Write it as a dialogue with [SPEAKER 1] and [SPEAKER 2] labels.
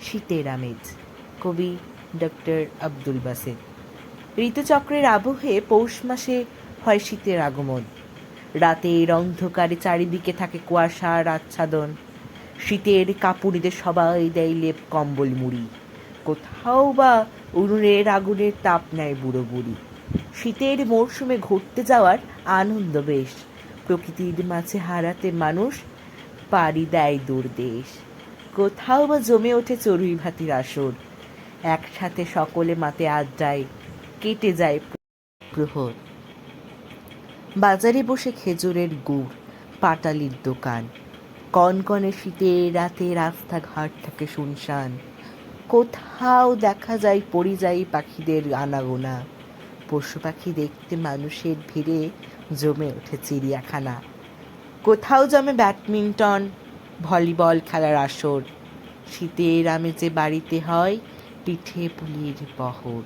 [SPEAKER 1] শীতের আমেজ। কবি ডক্টর আব্দুল বাসেত। ঋতুচক্রের আবহে পৌষ মাসে হয় শীতের আগমন। রাতের অন্ধকারে চারিদিকে থাকে কুয়াশার আচ্ছাদন। শীতের কাপুরিদের সবাই দেয় লেপ কম্বল মুড়ি। কোথাও বা উনুনের আগুনের তাপ নেয় বুড়ো বুড়ি। শীতের মরশুমে ঘুরতে যাওয়ার আনন্দ বেশ। প্রকৃতির মাঝে হারাতে মানুষ পাড়ি দেয় দূর দেশ। কোথাও বা জমে ওঠে চড়ুই ভাতির আসর। একসাথে সকলে মাতে আড্ডায় কেটে যায় প্রহর। বাজারে বসে খেজুরের গুড়, পাটালির দোকান। কনকনে শীতে রাতে রাস্তাঘাট থাকে শুনশান। কোথাও দেখা যায় পরিযায়ী পাখিদের আনাগোনা। পশু পাখি দেখতে মানুষের ভিড়ে জমে ওঠে চিড়িয়াখানা। কোথাও জমে ব্যাডমিন্টন, ভলিবল খেলার আসর। শীতের আমেজে বাড়িতে হয় পিঠে পুলির বহর।